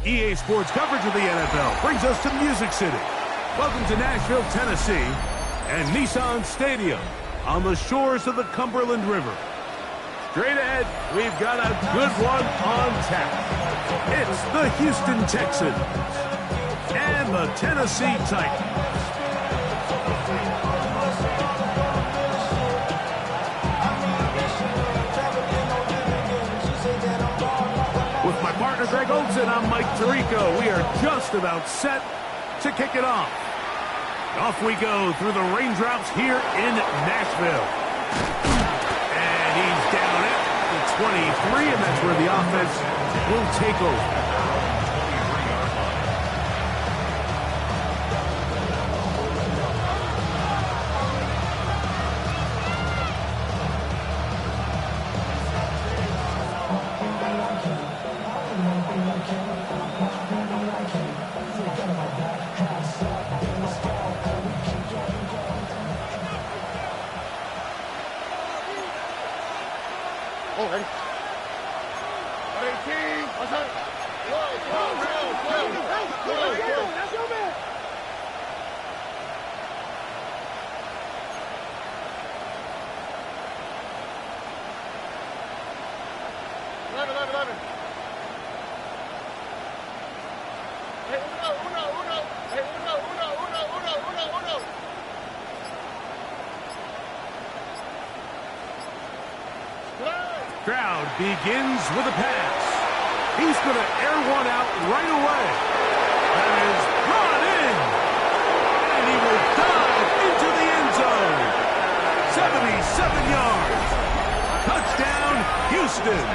EA Sports coverage of the NFL brings us to Music City. Welcome to Nashville, Tennessee, and Nissan Stadium on the shores of the Cumberland River. Straight ahead, we've got a good one on tap. It's the Houston Texans and the Tennessee Titans. With my partner Greg Olsen, I'm Mike Tirico. We are just about set to kick it off. Off we go through the raindrops here in Nashville. And he's down at the 23, and that's where the offense will take over. Crowd begins with a pass. He's going to air one out right away. That is brought in. And he will dive into the end zone. 77 yards. Touchdown, Houston.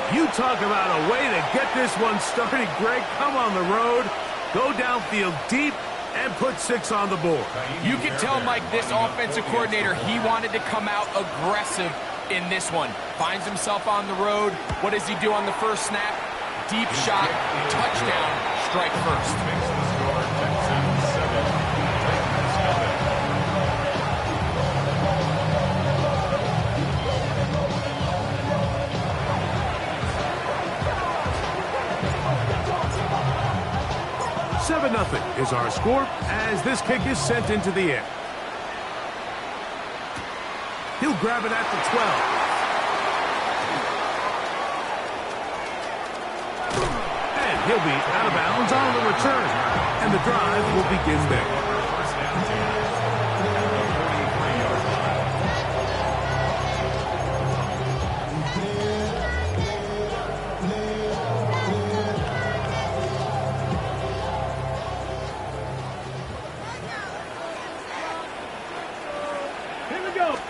You talk about a way to get this one started, Greg. Come on the road. Go downfield deep and put 6 on the board. You can tell, Mike, this offensive coordinator, he wanted to come out aggressive in this one. Finds himself on the road. What does he do on the first snap? Deep shot, touchdown, strike first. Nothing is our score as this kick is sent into the air. He'll grab it at the 12. And he'll be out of bounds on the return. And the drive will begin there.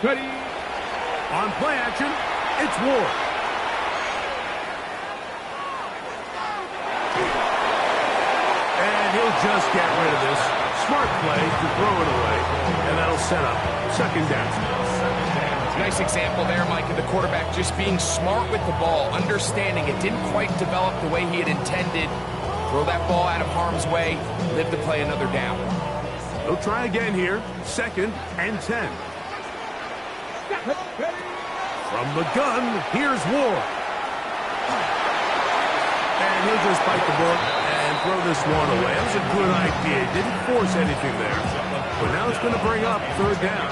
Ready. On play action, it's Ward. And he'll just get rid of this. Smart play to throw it away. And that'll set up second down. Nice example there, Mike, of the quarterback just being smart with the ball, understanding it didn't quite develop the way he had intended. Throw that ball out of harm's way, live to play another down. He'll try again here. 2nd and 10. From the gun, here's Ward. And he'll just bite the bullet and throw this one away. That was a good idea. Didn't force anything there. But now it's going to bring up 3rd down.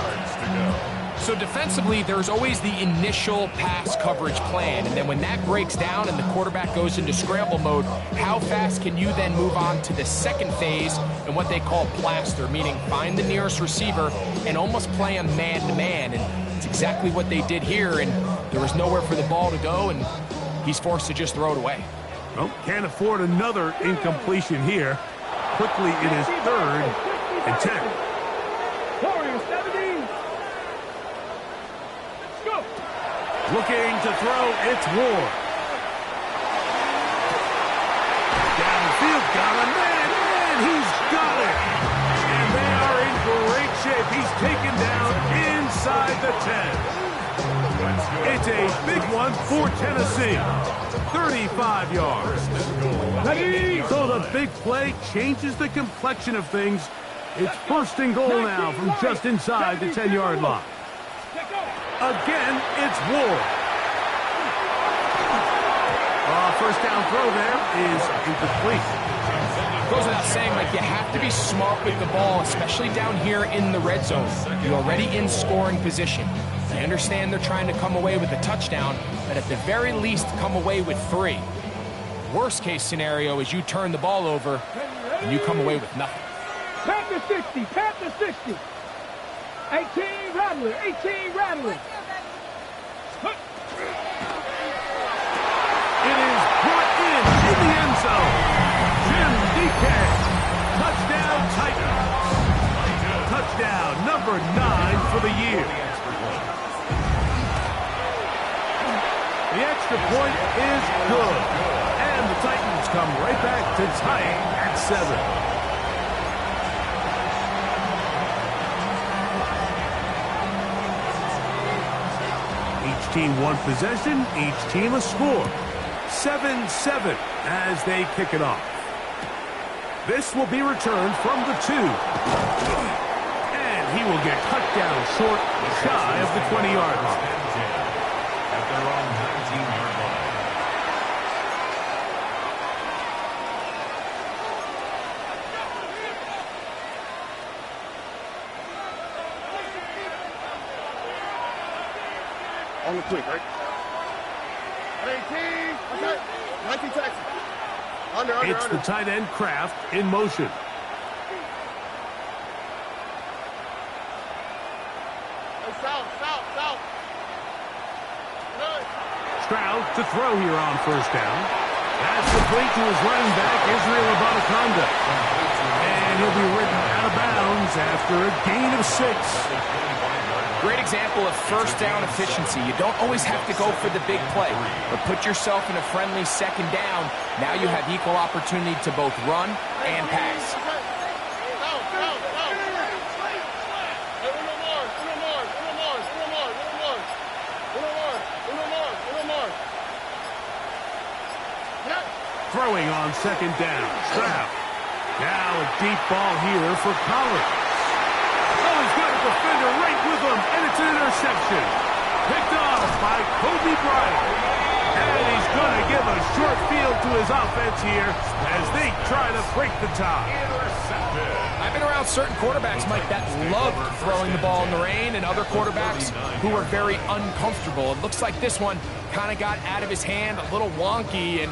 So defensively, there's always the initial pass coverage plan. And then when that breaks down and the quarterback goes into scramble mode, how fast can you then move on to the second phase and what they call plaster, meaning find the nearest receiver and almost play him man-to-man. And it's exactly what they did here, and there was nowhere for the ball to go, and he's forced to just throw it away. Well, can't afford another incompletion here. Quickly, it is 3rd and 10. Looking to throw, it's Ward. Downfield, got a man, and he's got it. And they are in great shape. He's taken down inside the 10. It's a big one for Tennessee. 35 yards. So the big play changes the complexion of things. It's 1st and goal now from just inside the 10-yard line. Again, it's Ward. First down throw there is incomplete. Goes without saying, like, you have to be smart with the ball, especially down here in the red zone. You're already in scoring position. I understand they're trying to come away with a touchdown, but at the very least, come away with 3. Worst case scenario is you turn the ball over and you come away with nothing. Pat the 60, pat the 60. 18 Rattler, 18 Rattler. It is brought in the end zone. Jim DK. Touchdown Titans. Touchdown number 9 for the year. The extra point is good. And the Titans come right back to tying at 7. Each team one possession, each team a score. 7-7 as they kick it off. This will be returned from the 2. And he will get cut down short, shy of the 20-yard line. At their own 19-yard line. On the quick, right? 18. Okay. 19 Texas. Under. It's the tight end Kraft in motion. Hey, south. Good. Stroud to throw here on first down. That's complete to his running back, Israel Abanikanda. And he'll be ridden out of bounds after a gain of 6. Great example of first down efficiency. You don't always have to go for the big play, but put yourself in a friendly second down. Now you have equal opportunity to both run and pass. Throwing on second down. Stroud. Now a deep ball here for Collins. Oh, he's got a defender right with him, and it's an interception. Picked off by Kobe Bryant. And he's going to give a short field to his offense here as they try to break the tie. I've been around certain quarterbacks, Mike, that loved throwing the ball in the rain, and other quarterbacks who were very uncomfortable. It looks like this one kind of got out of his hand, a little wonky, and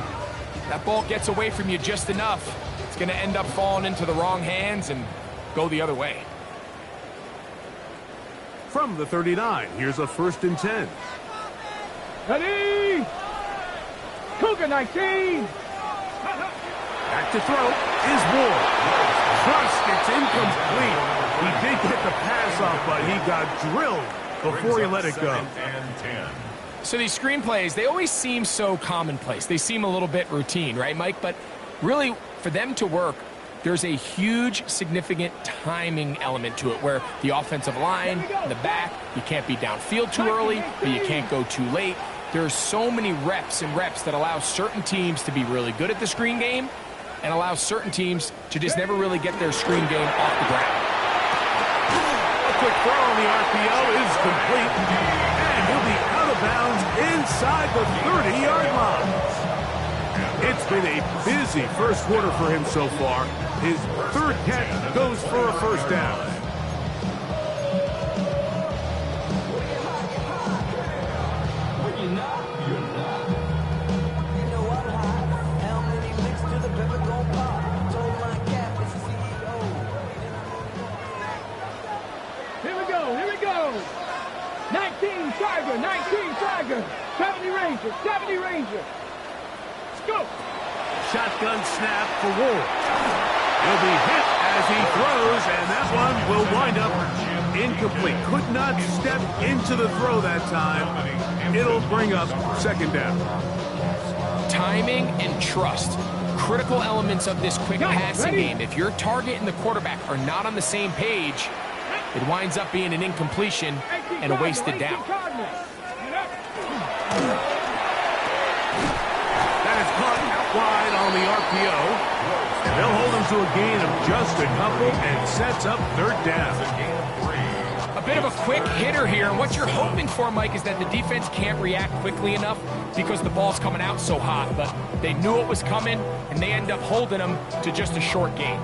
that ball gets away from you just enough. It's going to end up falling into the wrong hands and go the other way. From the 39, here's a 1st and 10. Ready? Cougar 19. Back to throw is Ward. Thrust, it's incomplete. He did get the pass off, but he got drilled before he let it go. And 10. So these screenplays, they always seem so commonplace. They seem a little bit routine, right, Mike? But really, for them to work, there's a huge, significant timing element to it where the offensive line, the back, you can't be downfield too early, but you can't go too late. There's so many reps that allow certain teams to be really good at the screen game and allow certain teams to just never really get their screen game off the ground. A quick throw on the RPO is complete, and he'll be out of bounds inside the 30-yard line. It's been a busy first quarter for him so far. His 3rd catch goes for a 1st down. Here we go. 19 Tiger. 70 Ranger. Let's go. Shotgun snap for Ward. He'll be hit as he throws, and that one will wind up incomplete. Could not step into the throw that time. It'll bring up 2nd down. Timing and trust, critical elements of this quick passing game. If your target and the quarterback are not on the same page, it winds up being an incompletion and a wasted down. That is caught out wide on the RPO. They'll hold him to a gain of just a couple and sets up 3rd down. A bit of a quick hitter here, and what you're hoping for, Mike, is that the defense can't react quickly enough because the ball's coming out so hot, but they knew it was coming, and they end up holding them to just a short gain.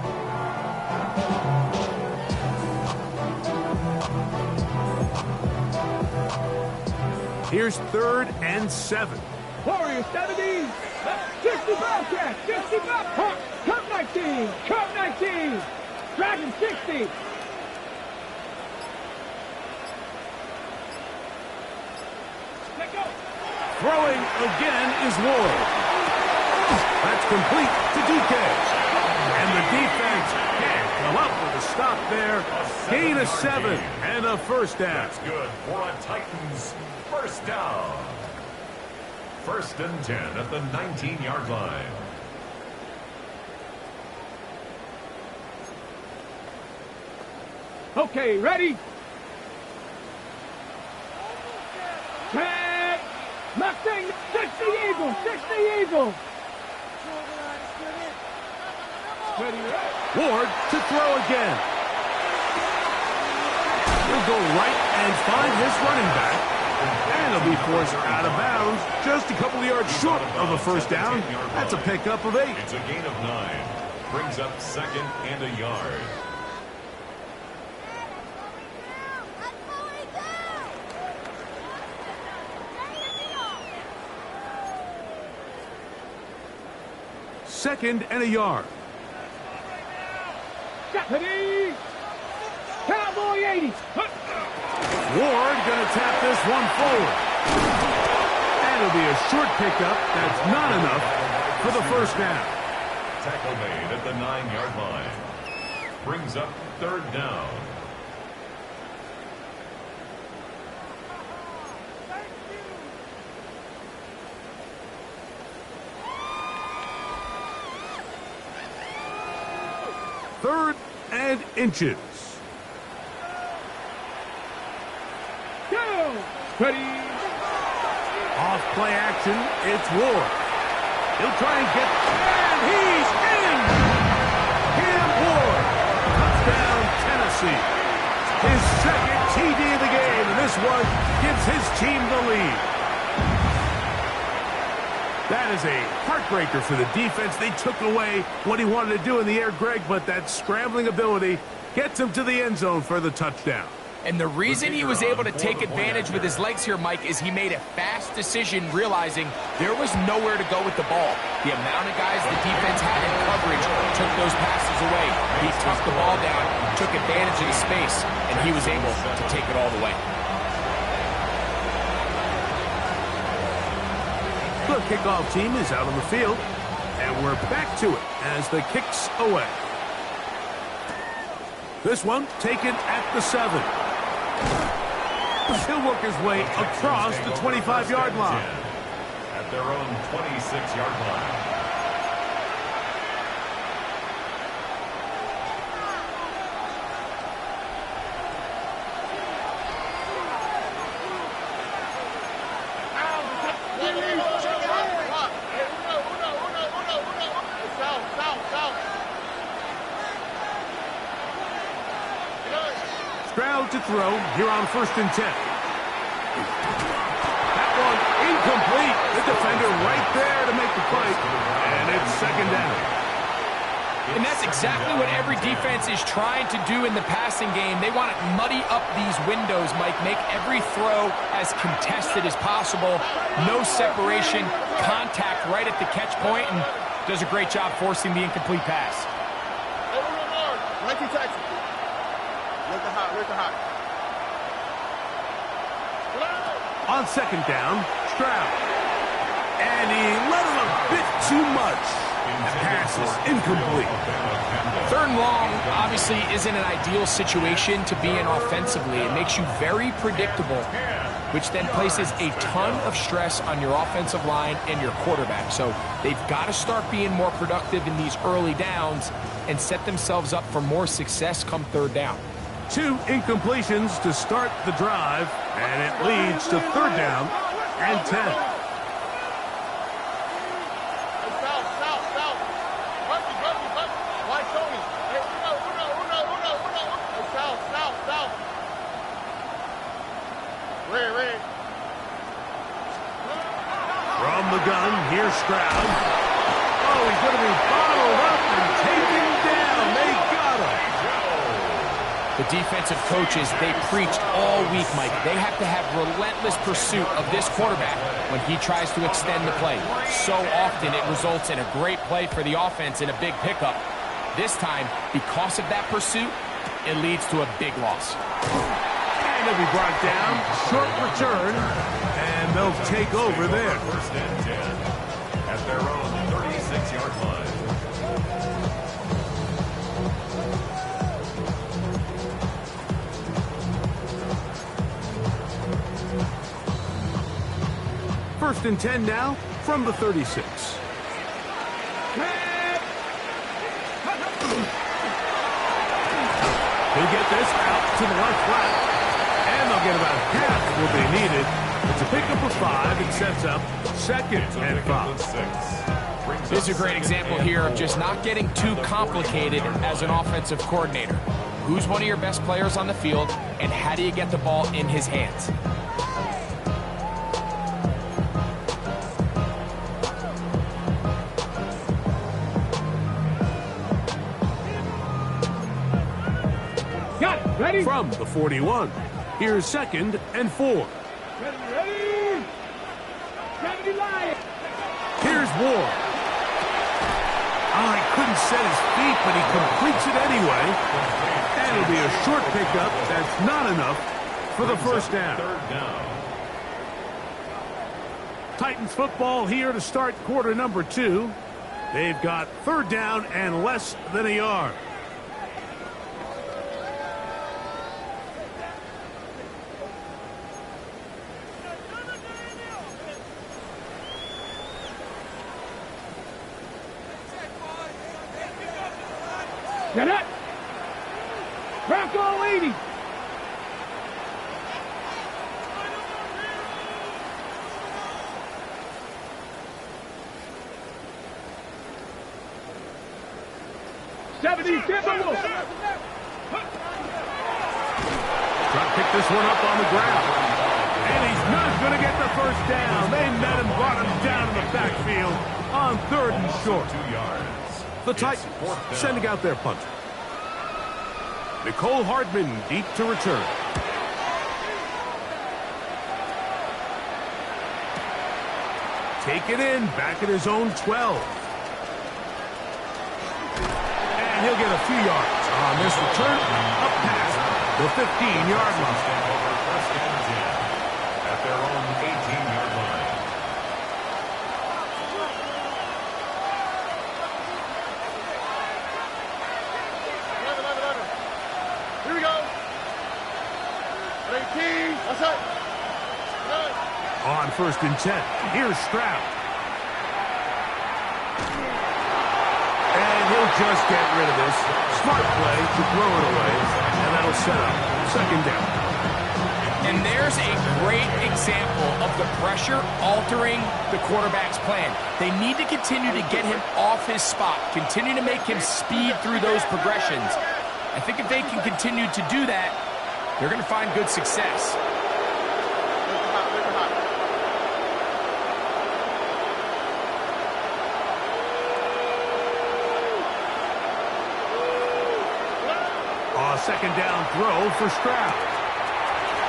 Here's 3rd and 7. Warriors 70. 60 Bobcats. 60 Bobcats. Cup 19. Cup 19. Dragon 60. Let go. Throwing again is Ward. That's complete to DK. And the defense can't come up with a stop there. Gain of 7 and a first down. That's good for a Titans first down. 1st and 10 at the 19-yard line. Okay, ready? Tag! Mustang! 60 Eagles! 60 Eagles! Ready, Ward to throw again. He'll go right and find his running back. And he'll be forced out of bounds. Just a couple of yards short of a first down. That's a pickup of 8. It's a gain of 9. Brings up 2nd and a yard. Second and a yard. Deputy! Cowboy 80! Ward going to tap this one forward. And it'll be a short pickup. That's not enough for the first down. Tackle made at the 9-yard line. Brings up 3rd down. Third and inches. Go! Ready! Off play action, it's Ward. He'll try and get, and he's in! Cam Ward, touchdown Tennessee. His 2nd TD of the game, and this one gives his team the lead. That is a heartbreaker for the defense. They took away what he wanted to do in the air, Greg, but that scrambling ability gets him to the end zone for the touchdown. And the reason he was able to take advantage with his legs here, Mike, is he made a fast decision realizing there was nowhere to go with the ball. The amount of guys the defense had in coverage took those passes away. He tucked the ball down, took advantage of the space, and he was able to take it all the way. The kickoff team is out on the field, and we're back to it as the kick's away. This one taken at the 7. He'll work his way across the 25-yard line. At their own 26-yard line. Stroud to throw here on 1st and 10. That one incomplete. The defender right there to make the play. And it's 2nd down. And that's exactly what every defense is trying to do in the passing game. They want to muddy up these windows, Mike, make every throw as contested as possible. No separation, contact right at the catch point, and does a great job forcing the incomplete pass. On 2nd down, Stroud. And he let him a bit too much. The pass is incomplete. 3rd and long obviously isn't an ideal situation to be in offensively. It makes you very predictable, which then places a ton of stress on your offensive line and your quarterback. So they've got to start being more productive in these early downs and set themselves up for more success come 3rd down. 2 incompletions to start the drive, and it leads to 3rd down and 10. Stroud. Oh, he's going to be bottled up and taken down. They got him. The defensive coaches, they preached all week, Mike. They have to have relentless pursuit of this quarterback when he tries to extend the play. So often it results in a great play for the offense and a big pickup. This time, because of that pursuit, it leads to a big loss. And he'll be brought down. Short return. And they'll take over there. First and 10 at their own 36-yard line. First and 10 now from the 36. He'll get this out to the left flat. And they'll get about half will be needed. It's a pickup of 5 and sets up second and 5. This is a great example here of just not getting too complicated as an offensive coordinator. Who's one of your best players on the field, and how do you get the ball in his hands? Ready? From the 41, here's second and 4. Ready? 70 Lions. Here's Ward. Oh, he couldn't set his feet, but he completes it anyway. And it'll be a short pickup. That's not enough for the first down. Third down. Titans football here to start quarter number 2. They've got third down and less than a yard. Get it. Bronco 80. Trying to pick this one up on the ground. And he's not going to get the first down. They met him, brought him down in the backfield on third and short. 2 yards. The Titans sending out their punter. Nicole Hardman deep to return. Take it in, back at his own 12. And he'll get a few yards on this return, up past the 15-yard line. First and 10 at their own 18-yard line. Here we go. 18. That's it. On first and 10, here's Stroud. And he'll just get rid of this. Smart play to throw it away, and that'll set up second down. And there's a great example of the pressure altering the quarterback's plan. They need to continue to get him off his spot, continue to make him speed through those progressions. I think if they can continue to do that, they're going to find good success. Second down throw for Stroud.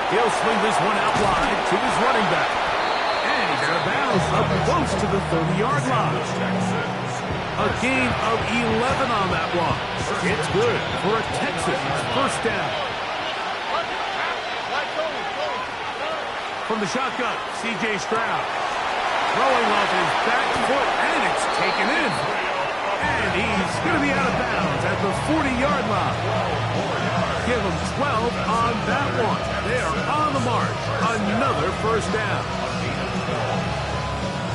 He'll swing this one out wide to his running back. And he's out of bounds up close to the 30-yard line. A gain of 11 on that one. It's good for a Texans first down. From the shotgun, C.J. Stroud. Throwing off his back foot, and it's taken in. And he's going to be out of bounds at the 40-yard line. Give them 12 on that one. They are on the march. Another first down.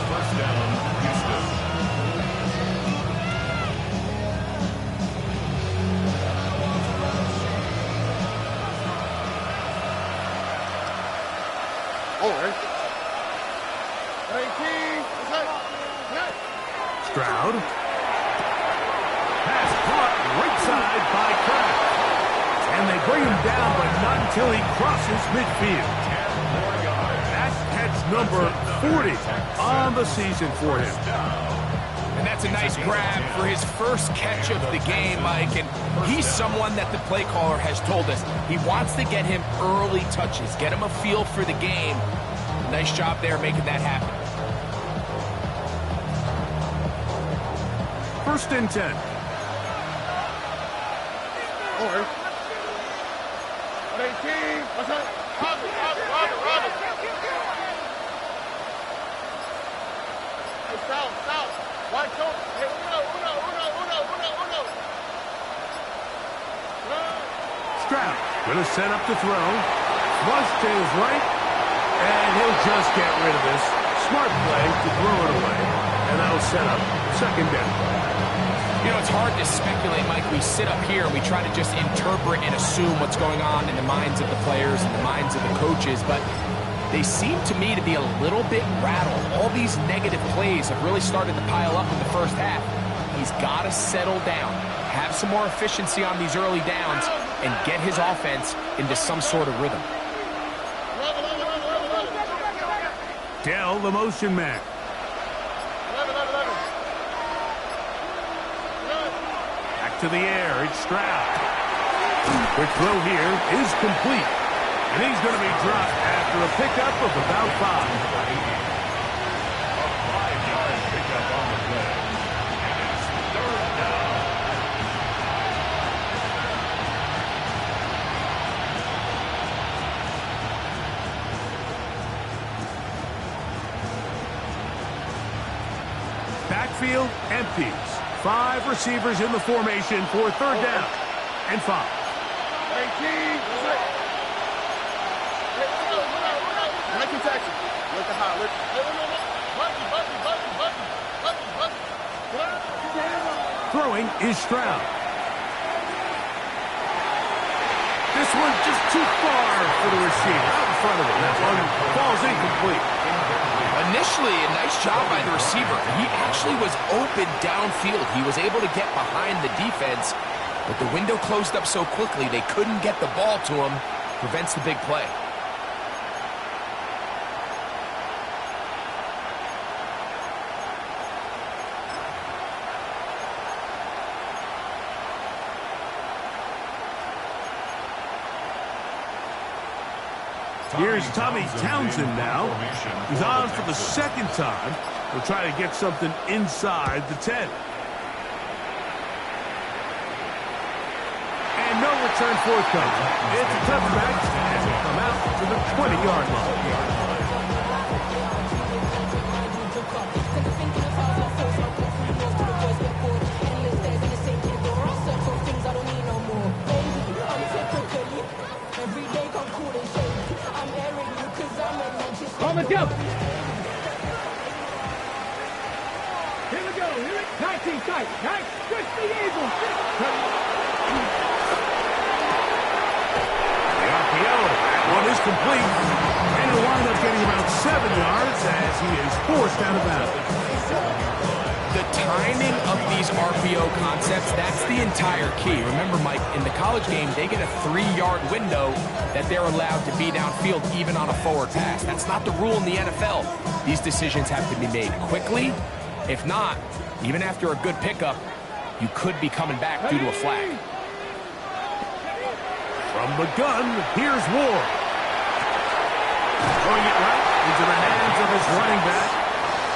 First down, Houston. Stroud. Pass caught right side by Kraft. And they bring him down, but not until he crosses midfield. 10 more yards. That That's number 40 on the season for him. And that's a nice grab for his first catch of the game, Mike. And he's someone that the play caller has told us he wants to get him early touches, get him a feel for the game. Nice job there making that happen. First and 10. Over. 18. What's up? Robert. Hey, south. One, two. Hey, uno. Stroud going to set up to throw. Flush to his right. And he'll just get rid of this. Smart play to throw it away. And that'll set up second down. You know, it's hard to speculate, Mike. We sit up here and we try to just interpret and assume what's going on in the minds of the players and the minds of the coaches, but they seem to me to be a little bit rattled. All these negative plays have really started to pile up in the first half. He's got to settle down, have some more efficiency on these early downs, and get his offense into some sort of rhythm. Dell, the motion man. To the air, it's Stroud. Quick throw here is complete. And he's going to be dropped after a pickup of about 5. A 5-yard pickup on the play. And it's third down. Backfield empties. 5 receivers in the formation for third down and 5. 18. Nike taxi. Look at high. Look. Throwing is Stroud. This one just too far for the receiver. Out in front of him. That one falls incomplete. Initially, a nice job by the receiver. He actually was open downfield. He was able to get behind the defense, but the window closed up so quickly they couldn't get the ball to him. Prevents the big play. Here's Tommy Townsend now. He's on for the second time. We'll try to get something inside the 10. And no return forthcoming. It's a touchback as they come out to the 20-yard line. On the jump. Here we go. 19 tight. Nice. Switch the Eagles. The RPO. That one is complete. And he'll wind up getting about 7 yards as he is forced out of bounds. The timing of these RPO concepts, that's the entire key. Remember, Mike, in the college game, they get a 3-yard window that they're allowed to be downfield even on a forward pass. That's not the rule in the NFL. These decisions have to be made quickly. If not, even after a good pickup, you could be coming back due to a flag. From the gun, here's Ward. Throwing it right into the hands of his running back.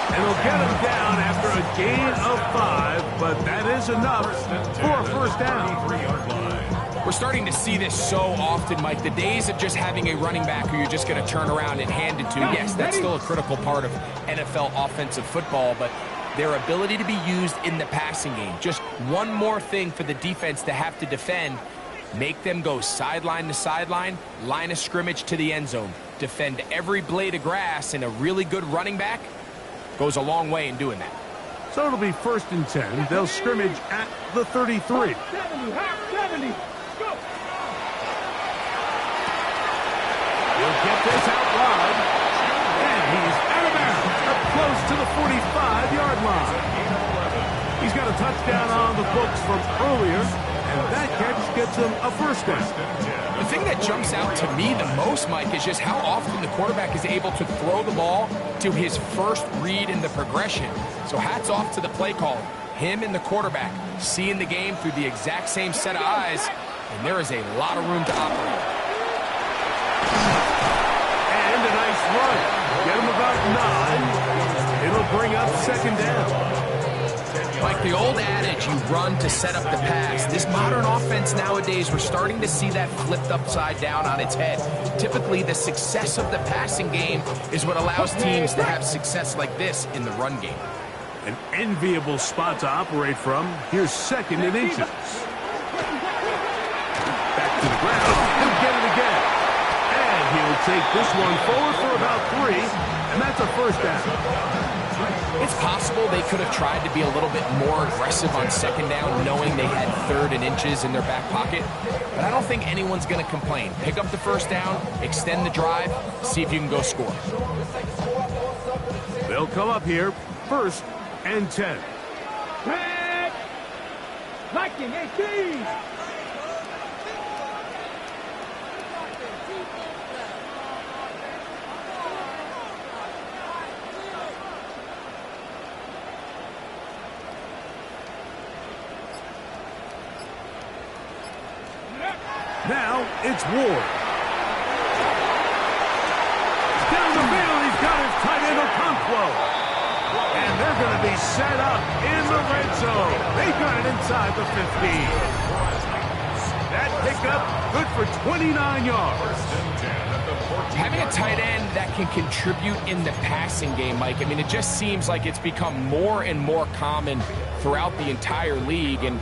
And he'll get him down after a gain of 5, but that is enough for a first down. We're starting to see this so often, Mike. The days of just having a running back who you're just going to turn around and hand it to, yes, that's still a critical part of NFL offensive football, but their ability to be used in the passing game, just one more thing for the defense to have to defend, make them go sideline to sideline, line of scrimmage to the end zone, defend every blade of grass, and a really good running back goes a long way in doing that. So it'll be first and 10. They'll scrimmage at the 33. 70, half 70. Go. He'll get this out wide. And he's out of bounds, up close to the 45-yard line. He's got a touchdown on the books from earlier. And that catch gets him a first down. The thing that jumps out to me the most, Mike, is just how often the quarterback is able to throw the ball to his first read in the progression. So hats off to the play caller. Him and the quarterback seeing the game through the exact same set of eyes, and there is a lot of room to operate. And a nice run. Get him about 9. It'll bring up second down. Like the old adage, you run to set up the pass. This modern offense nowadays, we're starting to see that flipped upside down on its head. Typically, the success of the passing game is what allows teams to have success like this in the run game. An enviable spot to operate from. Here's second and inches. Back to the ground. He'll get it again. And he'll take this one forward for about 3, and that's a first down. It's possible they could have tried to be a little bit more aggressive on second down, knowing they had 3rd and inches in their back pocket. But I don't think anyone's going to complain. Pick up the first down, extend the drive, see if you can go score. They'll come up here, 1st and 10. Red. Liking 18. Now it's Ward. Down the field, he's got his tight end Okonkwo. And they're going to be set up in the red zone. They got it inside the 15. That pickup good for 29 yards. Having a tight end that can contribute in the passing game, Mike, I mean, it just seems like it's become more and more common throughout the entire league. And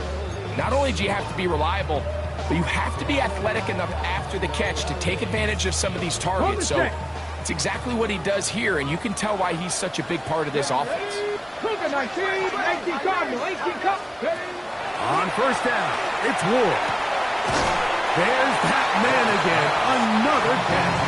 not only do you have to be reliable, but you have to be athletic enough after the catch to take advantage of some of these targets. So it's exactly what he does here, and you can tell why he's such a big part of this offense. 19, 18 Cardinal, 18 Cup. On first down, it's Ward. There's that man again, another catch.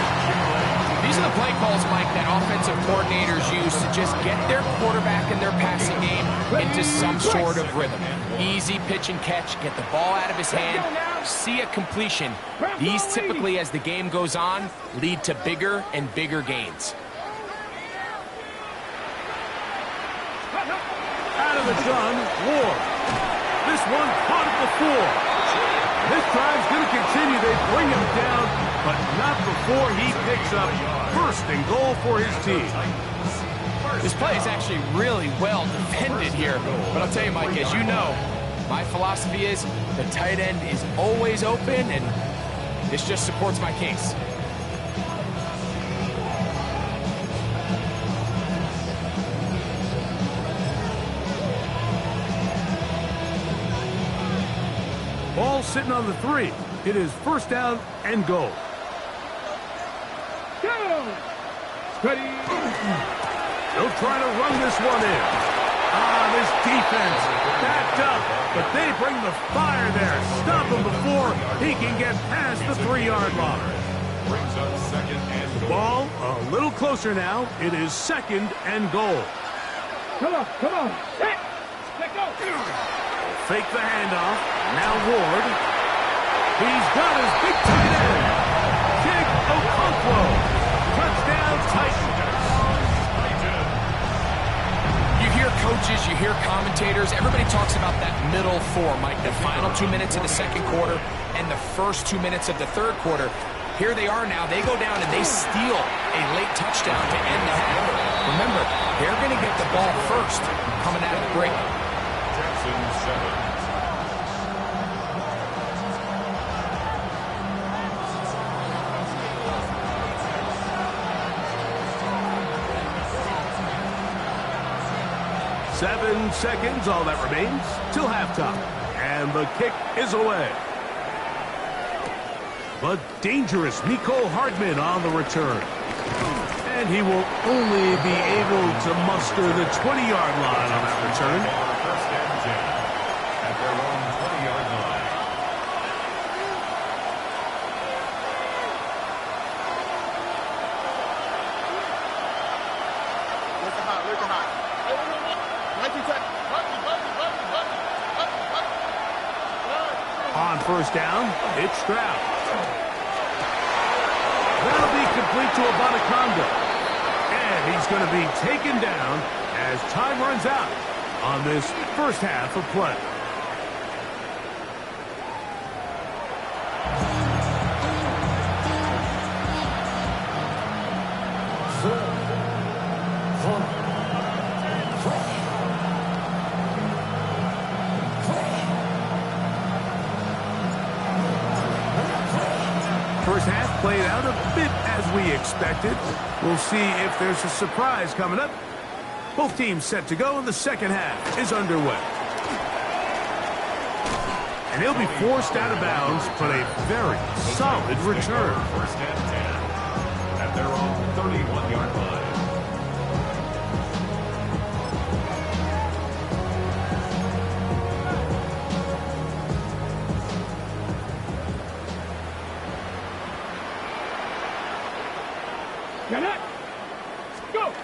These are the play calls, Mike, that offensive coordinators use to just get their quarterback and their passing game into some sort of rhythm. Easy pitch and catch, get the ball out of his hand, see a completion. These typically, as the game goes on, lead to bigger and bigger gains. Out of the gun, Ward. This one caught at the 4. This drive's going to continue. They bring him down, but not before he picks up 1st and goal for his team. This play is actually really well defended here. But I'll tell you, Mike, as you know, my philosophy is the tight end is always open, and this just supports my case. Ball sitting on the 3. It is 1st down and goal. Go. Ready. They'll try to run this one in. This defense backed up, but they bring the fire there. Stop him before he can get past the 3-yard line. Brings up 2nd and goal. Ball a little closer now. It is 2nd and goal. Come on, come on. Let go. Fake the handoff. Now Ward. He's got his big tight end. Big Okonkwo. Touchdown Titans. You hear coaches, you hear commentators, everybody talks about that middle 4, Mike, the final 2 minutes of the 2nd quarter and the first 2 minutes of the 3rd quarter. Here they are now. They go down and they steal a late touchdown to end the half. Remember, they're going to get the ball first coming out of the break. Jackson 7. Seven seconds, all that remains, till halftime. And the kick is away. But dangerous Mecole Hardman on the return. And he will only be able to muster the 20-yard line on that return. 1st and 10 at their own 20-yard line. Listen hot, listen hot. Hey, wait. 19 seconds. first down. It's Stroud. That'll be complete to Abanaconda. And he's going to be taken down as time runs out on this first half of play. First half played out a bit as we expected. We'll see if there's a surprise coming up. Both teams set to go, and the second half is underway. And he'll be forced out of bounds, but a very solid return. First and 10 at their own 31-yard line. Get it. Go. The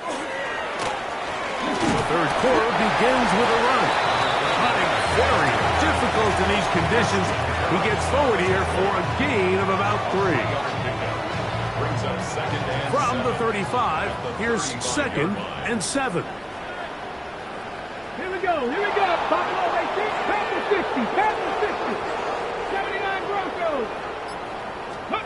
third quarter begins with a run. Running very difficult in these conditions. He gets forward here for a gain of about 3. Brings up second and From the 7. 35, here's second and 7. Here we go. Here we go. Buffalo 18. Past the 60. Past the 60.